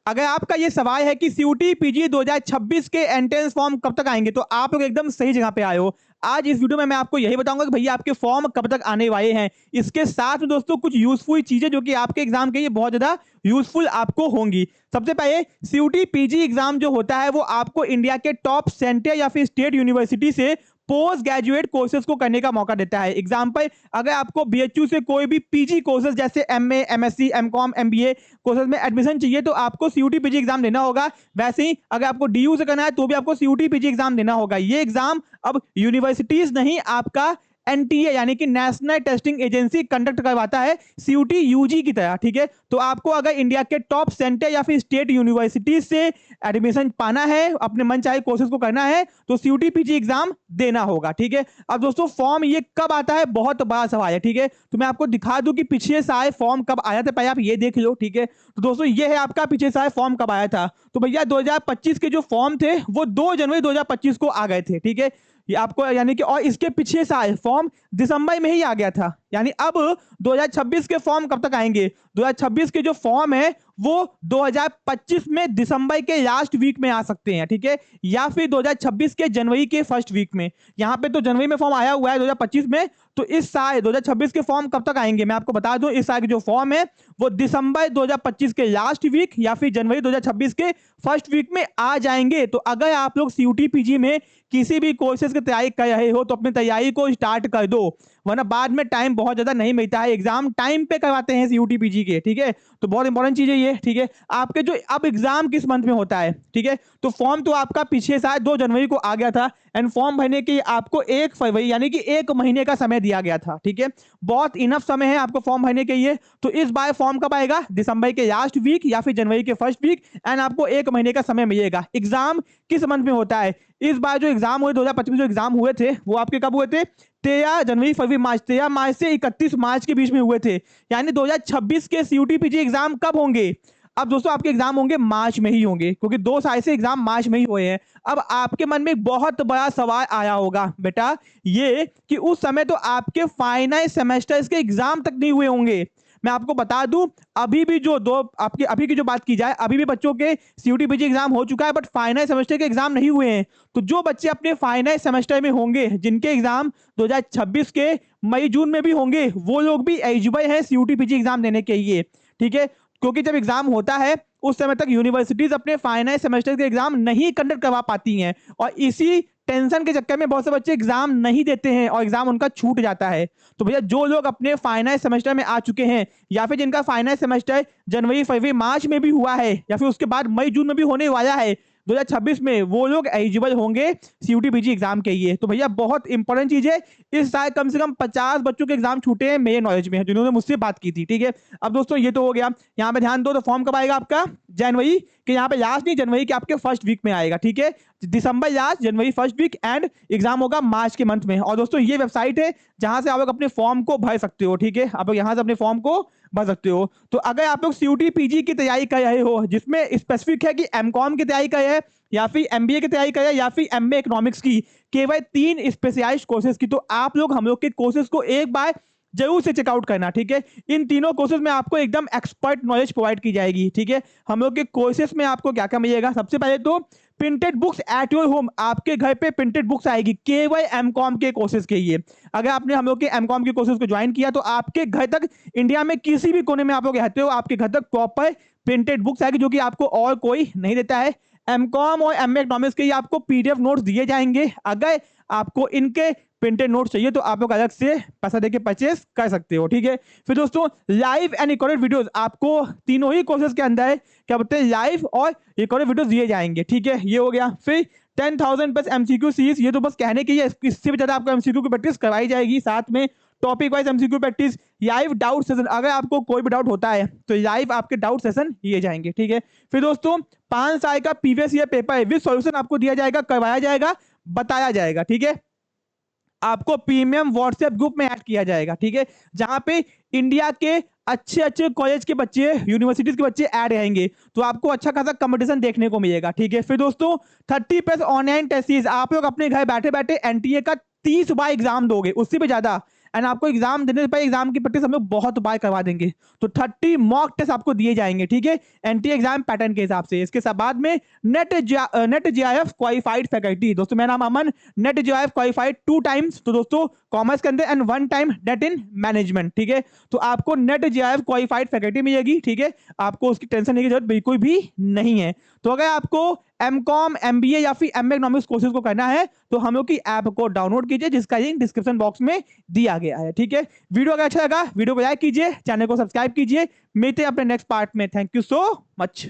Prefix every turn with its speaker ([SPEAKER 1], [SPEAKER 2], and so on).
[SPEAKER 1] अगर आपका ये सवाल है कि सीयूटी पीजी 2026 के एंट्रेंस फॉर्म कब तक आएंगे, तो आप लोग एकदम सही जगह पे आए हो। आज इस वीडियो में मैं आपको यही बताऊंगा कि भैया आपके फॉर्म कब तक आने वाले हैं। इसके साथ में दोस्तों कुछ यूजफुल चीजें जो कि आपके एग्जाम के लिए बहुत ज्यादा यूजफुल आपको होंगी। सबसे पहले सीयूटी पीजी एग्जाम जो होता है वो आपको इंडिया के टॉप सेंटर या फिर स्टेट यूनिवर्सिटी से पोस्ट ग्रेजुएट कोर्सेज को करने का मौका देता है। एग्जाम्पल, अगर आपको बीएचयू से कोई भी पीजी कोर्सेज जैसे MA, MSc, MCom, MBA courses में एडमिशन चाहिए तो आपको सीयूटी पीजी एग्जाम देना होगा। वैसे ही अगर आपको डीयू से करना है तो भी आपको सीयूटी पीजी एग्जाम देना होगा। ये एग्जाम अब यूनिवर्सिटीज नहीं, आपका एनटीए यानी कि नेशनल टेस्टिंग एजेंसी कंडक्ट करवाता है सीयूटी यूजी की तरह। ठीक है, तो आपको अगर इंडिया के टॉप सेंटर या फिर स्टेट यूनिवर्सिटी से एडमिशन पाना है, अपने मन चाहे कोर्सेज को करना है, तो सीयूटी पीजी एग्जाम देना होगा। ठीक है, अब दोस्तों फॉर्म ये कब आता है, बहुत बड़ा सवाल है। ठीक है, तो मैं आपको दिखा दूं कि पिछले साल फॉर्म कब आया था, पहले आप ये देख लो। ठीक है, तो दोस्तों ये है आपका पिछले साल फॉर्म कब आया था। तो भैया 2025 के जो फॉर्म थे वो 2 जनवरी 2025 को आ गए थे। ठीक है, ये आपको यानी कि, और इसके पिछले साल फॉर्म दिसंबर में ही आ गया था। यानी अब 2026 के फॉर्म कब तक आएंगे, 2026 के जो फॉर्म है वो 2025 में दिसंबर के लास्ट वीक में आ सकते हैं। ठीक है, या फिर 2026 के जनवरी के फर्स्ट वीक में। यहाँ पे तो जनवरी में फॉर्म आया हुआ है 2025 में, तो इस साल 2026 के फॉर्म कब तक आएंगे मैं आपको बता दूं। इस साल के जो फॉर्म है वो दिसंबर 2025 के लास्ट वीक या फिर जनवरी 2026 के फर्स्ट वीक में आ जाएंगे। तो अगर आप लोग सीयूटी पीजी में किसी भी कोर्सेज की तैयारी कर रहे हो तो अपनी तैयारी को स्टार्ट कर दो, वरना बाद में टाइम बहुत ज्यादा नहीं मिलता है। एग्जाम टाइम पे करवाते हैं सीयूटी पीजी के। ठीक है, तो बहुत इंपॉर्टेंट चीज है ये। ठीक है, आपके जो अब एग्जाम किस मंथ में होता है, ठीक है, तो फॉर्म तो आपका पीछे शायद 2 जनवरी को आ गया था, एंड फॉर्म भरने के आपको 1 फरवरी यानी कि 1 महीने का समय दिया गया था। ठीक है, बहुत इनफ समय है आपको फॉर्म भरने के लिए। तो इस बार फॉर्म कब आएगा, दिसंबर के लास्ट वीक या फिर जनवरी के फर्स्ट वीक, एंड आपको 1 महीने का समय मिलेगा। एग्जाम किस मंथ में होता है, इस बार जो एग्जाम हुए 2025 जो एग्जाम हुए थे वो आपके कब हुए थे, 13 जनवरी, फरवरी, मार्च, 13 मार्च से 31 मार्च के बीच में हुए थे। यानी 2026 के सीयूटी पीजी एग्जाम कब होंगे, अब दोस्तों आपके एग्जाम होंगे मार्च में ही होंगे, क्योंकि 2 साल से एग्जाम मार्च में ही हुए हैं। अब आपके मन में एक बहुत बड़ा सवाल आया होगा बेटा, ये कि उस समय तो आपके फाइनल सेमेस्टर्स के एग्जाम तक नहीं हुए होंगे। मैं आपको बता दूं, अभी भी जो दो आपके अभी की जो बात की जाए, अभी भी बच्चों के सीयूटी पीजी एग्जाम हो चुका है, बट फाइनल सेमेस्टर के एग्जाम नहीं हुए हैं। तो जो बच्चे अपने फाइनल सेमेस्टर में होंगे, जिनके एग्जाम 2026 के मई जून में भी होंगे, वो लोग भी एलिजिबल हैं सीयूटी पीजी एग्जाम देने के लिए। ठीक है, क्योंकि जब एग्जाम होता है उस समय तक यूनिवर्सिटीज अपने फाइनल सेमेस्टर के एग्जाम नहीं कंडक्ट करवा पाती हैं, और इसी टेंशन के चक्कर में बहुत से बच्चे एग्जाम नहीं देते हैं और एग्जाम उनका छूट जाता है। तो भैया जो लोग अपने फाइनल सेमेस्टर में आ चुके हैं, या फिर जिनका फाइनल सेमेस्टर जनवरी, फरवरी, मार्च में भी हुआ है, या फिर उसके बाद मई जून में भी होने वाला है 2026 में, वो लोग एलिजिबल होंगे सीयूटी पीजी एग्जाम के लिए। तो भैया बहुत इंपॉर्टेंट चीज है, इस साल कम से कम 50 बच्चों के एग्जाम छूटे हैं मेरे नॉलेज में, जिन्होंने मुझसे बात की थी। ठीक है, अब दोस्तों ये तो हो गया, यहाँ पे ध्यान दो। तो फॉर्म कब आएगा आपका, जनवरी के, यहाँ पे लास्ट नहीं, जनवरी के आपके फर्स्ट वीक में आएगा। ठीक है, December last, January first week, and exam होगा मार्च के मंथ में। और दोस्तों ये वेबसाइट है जहां से आप लोग अपने फॉर्म को भर सकते हो। ठीक है, आप लोग यहां से अपने फॉर्म को भर सकते हो। तो अगर आप लोग सीयूटी पीजी की तैयारी कर रहे हो, जिसमें स्पेसिफिक है कि एमकॉम की तैयारी कर रहे हैं, या फिर एमबीए की तैयारी कर रहे हैं, या फिर एमए इकोनॉमिक्स की, केवल 3 स्पेशलाइज्ड कोर्सेज की, तो आप लोग हम लोग के कोर्सेज को एक बार जरूर से चेकआउट करना। ठीक है, इन तीनों कोर्सेज में आपको एकदम एक्सपर्ट नॉलेज प्रोवाइड की जाएगी। ठीक है, हम लोग के कोर्सेज में आपको क्या क्या मिलेगा, सबसे पहले तो printed books at your home, आपके घर पे प्रिंटेड बुक्स आएगी केवल एमकॉम के कोर्सेज के लिए। अगर आपने हम लोग के एमकॉम के कोर्सेज को ज्वाइन किया तो आपके घर तक, इंडिया में किसी भी कोने में आप लोग रहते हो, आपके घर तक प्रॉपर प्रिंटेड बुक्स आएगी, जो कि आपको और कोई नहीं देता है। एमकॉम और एमए इकोनॉमिक्स के लिए आपको पीडीएफ नोट्स दिए जाएंगे। अगर आपको इनके प्रिंटेड नोट्स चाहिए तो आप लोग अलग से पैसा देके परचेस कर सकते हो। ठीक है, फिर दोस्तों लाइव एंड रिकॉर्डेड वीडियोस आपको तीनों ही कोर्सेज के अंदर क्या बोलते हैं, लाइव और रिकॉर्डेड वीडियोस दिए जाएंगे। ठीक है, ये हो गया। फिर 10,000 प्लस एमसीक्यू सीरीज, ये तो बस कहने की है, इससे भी ज्यादा आपको एमसीक्यू की प्रैक्टिस करवाई जाएगी। साथ में topic wise MCQ practice, live doubt session, अगर आपको कोई भी डाउट होता है तो लाइव आपके डाउट सेशन लिए जाएंगे। ठीक है, फिर दोस्तों 5 साल का previous year paper with solution आपको दिया जाएगा, करवाया जाएगा, बताया जाएगा। ठीक है, आपको प्रीमियम व्हाट्सएप ग्रुप में ऐड किया जाएगा। ठीक है, जहां पे इंडिया के अच्छे अच्छे कॉलेज के बच्चे, यूनिवर्सिटीज के बच्चे ऐड रहेंगे, तो आपको अच्छा खासा कंपटीशन देखने को मिलेगा। ठीक है, फिर दोस्तों 30+ ऑनलाइन टेस्ट सीरीज, आप लोग अपने घर बैठे बैठे एनटीए का 30 बार एग्जाम दोगे, उससे भी ज्यादा एंड आपको एग्जाम देने से पहले एग्जाम की प्रैक्टिस हम लोग बहुत बार करवा देंगे। तो 30 मॉक टेस्ट आपको दिए जाएंगे, ठीक है, एंटी एग्जाम पैटर्न के हिसाब से। इसके बाद में नेट जेआईएफ क्वालिफाइड फैकल्टी। दोस्तों मेरा नाम अमन, नेट जेआईएफ क्वालिफाइड 2 टाइम्स, तो दोस्तों कॉमर्स के अंदर, and 1 time net in management, ठीक है। तो आपको नेट जेआईएफ क्वालिफाइड फैकल्टी मिलेगी, ठीक है, आपको उसकी टेंशन लेने की जरूरत बिल्कुल भी नहीं है। तो अगर आपको एमकॉम, एमबीए या फिर एमए इकोनॉमिक्स कोर्सेज को करना है तो हम लोग की ऐप को डाउनलोड कीजिए, जिसका लिंक डिस्क्रिप्शन बॉक्स में दिया गया है, ठीक है। वीडियो अगर अच्छा लगा वीडियो को लाइक कीजिए, चैनल को सब्सक्राइब कीजिए। मिलते हैं अपने नेक्स्ट पार्ट में। Thank you so much.